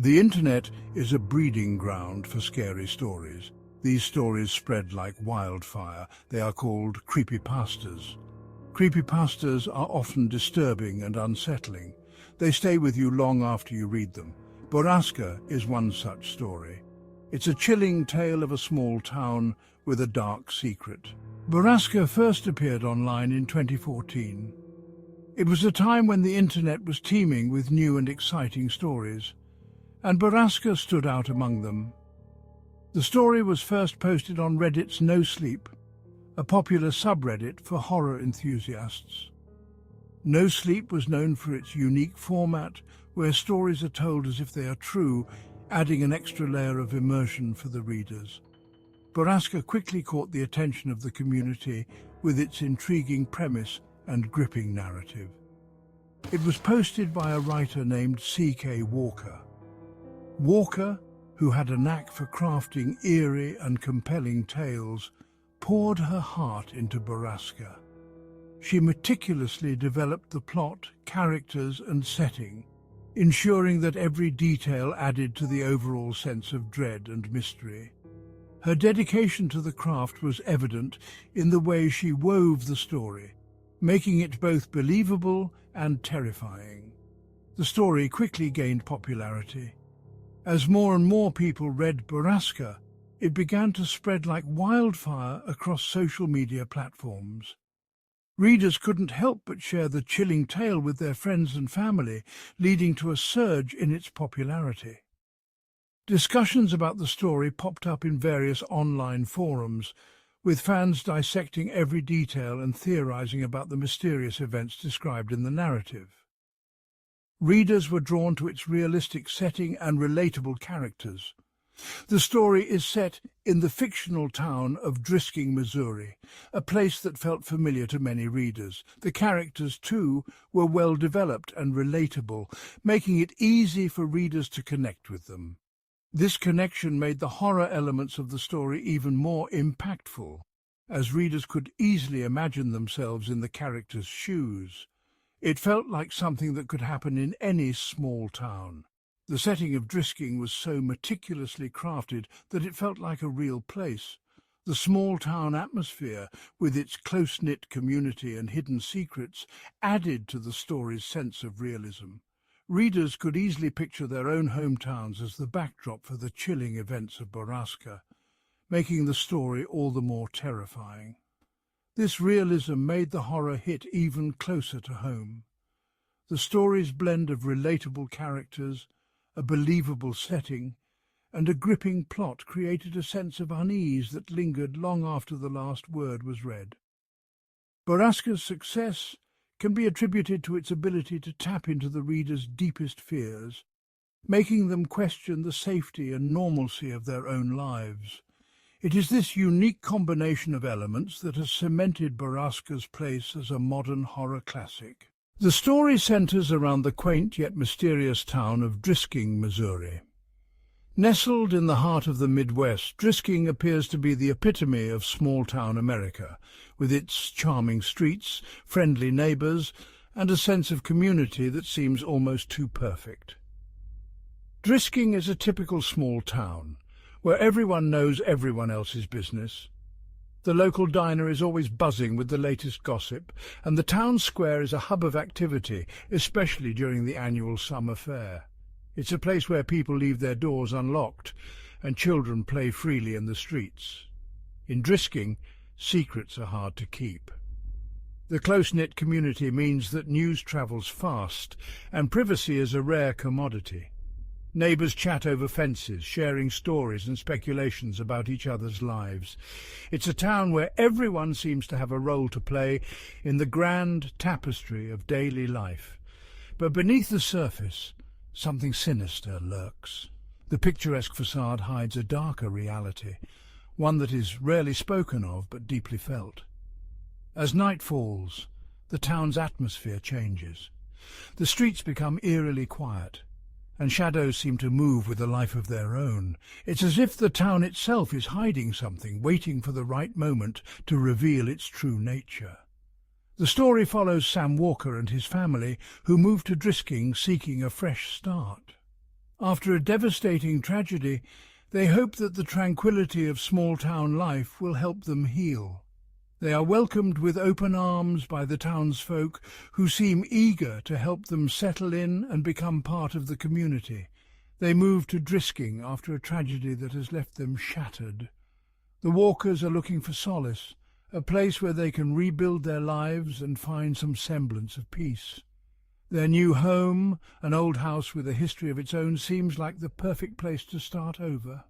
The internet is a breeding ground for scary stories. These stories spread like wildfire. They are called creepypastas. Creepypastas are often disturbing and unsettling. They stay with you long after you read them. Borrasca is one such story. It's a chilling tale of a small town with a dark secret. Borrasca first appeared online in 2014. It was a time when the internet was teeming with new and exciting stories, and Borrasca stood out among them. The story was first posted on Reddit's No Sleep, a popular subreddit for horror enthusiasts. No Sleep was known for its unique format, where stories are told as if they are true, adding an extra layer of immersion for the readers. Borrasca quickly caught the attention of the community with its intriguing premise and gripping narrative. It was posted by a writer named C.K. Walker. Walker, who had a knack for crafting eerie and compelling tales, poured her heart into Borrasca. She meticulously developed the plot, characters, and setting, ensuring that every detail added to the overall sense of dread and mystery. Her dedication to the craft was evident in the way she wove the story, making it both believable and terrifying. The story quickly gained popularity. As more and more people read Borrasca, it began to spread like wildfire across social media platforms. Readers couldn't help but share the chilling tale with their friends and family, leading to a surge in its popularity. Discussions about the story popped up in various online forums, with fans dissecting every detail and theorizing about the mysterious events described in the narrative. Readers were drawn to its realistic setting and relatable characters. The story is set in the fictional town of Drisking, Missouri, a place that felt familiar to many readers. The characters, too, were well developed and relatable, making it easy for readers to connect with them. This connection made the horror elements of the story even more impactful, as readers could easily imagine themselves in the characters' shoes. It felt like something that could happen in any small town. The setting of Drisking was so meticulously crafted that it felt like a real place. The small-town atmosphere, with its close-knit community and hidden secrets, added to the story's sense of realism. Readers could easily picture their own hometowns as the backdrop for the chilling events of Borrasca, making the story all the more terrifying. This realism made the horror hit even closer to home. The story's blend of relatable characters, a believable setting, and a gripping plot created a sense of unease that lingered long after the last word was read. Borrasca's success can be attributed to its ability to tap into the reader's deepest fears, making them question the safety and normalcy of their own lives. It is this unique combination of elements that has cemented Borrasca's place as a modern horror classic. The story centers around the quaint yet mysterious town of Drisking, Missouri. Nestled in the heart of the Midwest, Drisking appears to be the epitome of small-town America, with its charming streets, friendly neighbors, and a sense of community that seems almost too perfect. Drisking is a typical small town, where everyone knows everyone else's business. The local diner is always buzzing with the latest gossip, and the town square is a hub of activity, especially during the annual summer fair. It's a place where people leave their doors unlocked, and children play freely in the streets. In Drisking, secrets are hard to keep. The close-knit community means that news travels fast, and privacy is a rare commodity. Neighbours chat over fences, sharing stories and speculations about each other's lives. It's a town where everyone seems to have a role to play in the grand tapestry of daily life. But beneath the surface, something sinister lurks. The picturesque facade hides a darker reality, one that is rarely spoken of but deeply felt. As night falls, the town's atmosphere changes. The streets become eerily quiet, and shadows seem to move with a life of their own. It's as if the town itself is hiding something, waiting for the right moment to reveal its true nature. The story follows Sam Walker and his family, who moved to Drisking seeking a fresh start. After a devastating tragedy, they hope that the tranquility of small-town life will help them heal. They are welcomed with open arms by the townsfolk, who seem eager to help them settle in and become part of the community. They move to Drisking after a tragedy that has left them shattered. The walkers are looking for solace, a place where they can rebuild their lives and find some semblance of peace. Their new home, an old house with a history of its own, seems like the perfect place to start over.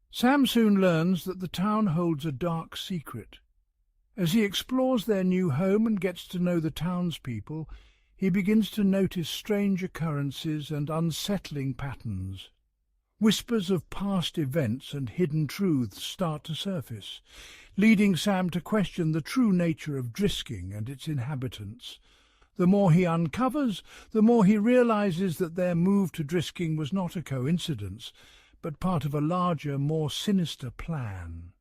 Sam soon learns that the town holds a dark secret. As he explores their new home and gets to know the townspeople, he begins to notice strange occurrences and unsettling patterns. Whispers of past events and hidden truths start to surface, leading Sam to question the true nature of Drisking and its inhabitants. The more he uncovers, the more he realizes that their move to Drisking was not a coincidence, but part of a larger, more sinister plan.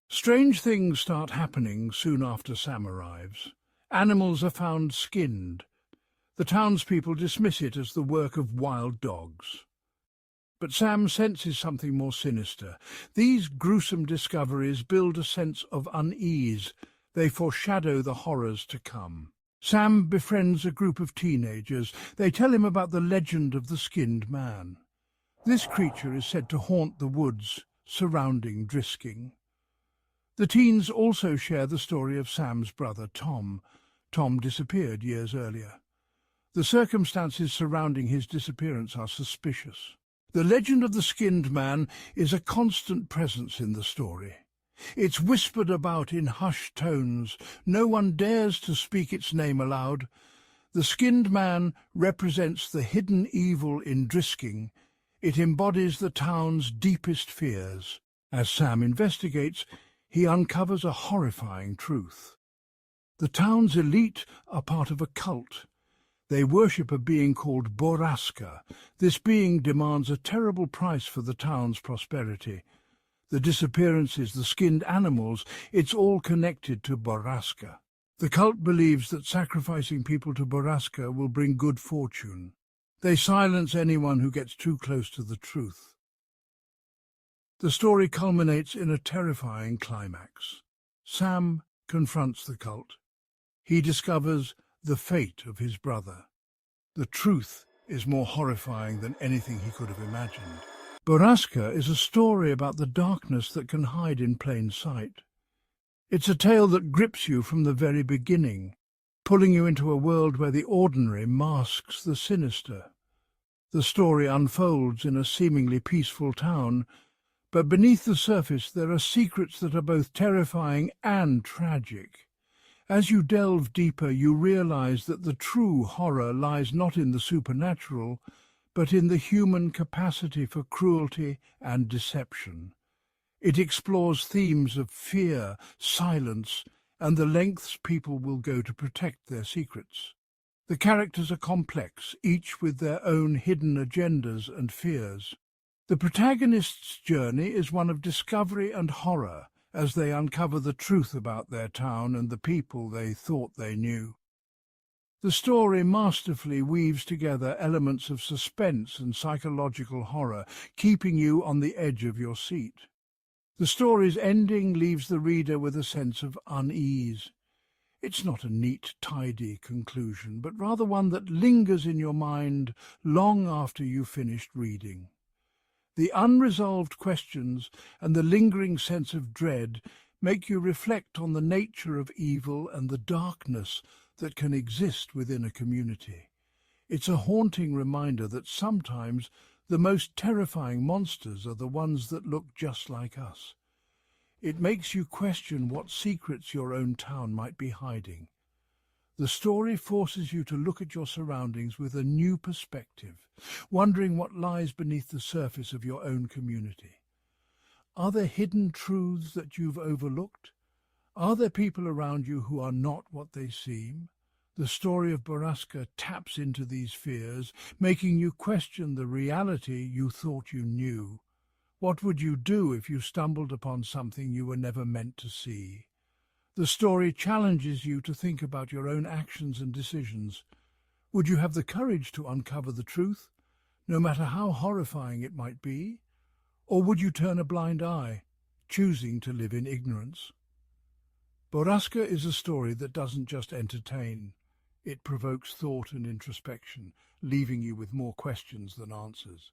Strange things start happening soon after Sam arrives. Animals are found skinned. The townspeople dismiss it as the work of wild dogs. But Sam senses something more sinister. These gruesome discoveries build a sense of unease. They foreshadow the horrors to come. Sam befriends a group of teenagers. They tell him about the legend of the skinned man. This creature is said to haunt the woods surrounding Drisking. The teens also share the story of Sam's brother Tom. Tom disappeared years earlier. The circumstances surrounding his disappearance are suspicious. The legend of the skinned man is a constant presence in the story. It's whispered about in hushed tones. No one dares to speak its name aloud. The skinned man represents the hidden evil in Drisking. It embodies the town's deepest fears. As Sam investigates, he uncovers a horrifying truth. The town's elite are part of a cult. They worship a being called Borrasca. This being demands a terrible price for the town's prosperity. The disappearances, the skinned animals, it's all connected to Borrasca. The cult believes that sacrificing people to Borrasca will bring good fortune. They silence anyone who gets too close to the truth. The story culminates in a terrifying climax. Sam confronts the cult. He discovers the fate of his brother. The truth is more horrifying than anything he could have imagined. Borrasca is a story about the darkness that can hide in plain sight. It's a tale that grips you from the very beginning, pulling you into a world where the ordinary masks the sinister. The story unfolds in a seemingly peaceful town, but beneath the surface there are secrets that are both terrifying and tragic. As you delve deeper, you realize that the true horror lies not in the supernatural, but in the human capacity for cruelty and deception. It explores themes of fear, silence, and the lengths people will go to protect their secrets. The characters are complex, each with their own hidden agendas and fears. The protagonist's journey is one of discovery and horror as they uncover the truth about their town and the people they thought they knew. The story masterfully weaves together elements of suspense and psychological horror, keeping you on the edge of your seat. The story's ending leaves the reader with a sense of unease. It's not a neat, tidy conclusion, but rather one that lingers in your mind long after you've finished reading. The unresolved questions and the lingering sense of dread make you reflect on the nature of evil and the darkness that can exist within a community. It's a haunting reminder that sometimes the most terrifying monsters are the ones that look just like us. It makes you question what secrets your own town might be hiding. The story forces you to look at your surroundings with a new perspective, wondering what lies beneath the surface of your own community. Are there hidden truths that you've overlooked? Are there people around you who are not what they seem? The story of Borrasca taps into these fears, making you question the reality you thought you knew. What would you do if you stumbled upon something you were never meant to see? The story challenges you to think about your own actions and decisions. Would you have the courage to uncover the truth, no matter how horrifying it might be? Or would you turn a blind eye, choosing to live in ignorance? Borrasca is a story that doesn't just entertain. It provokes thought and introspection, leaving you with more questions than answers.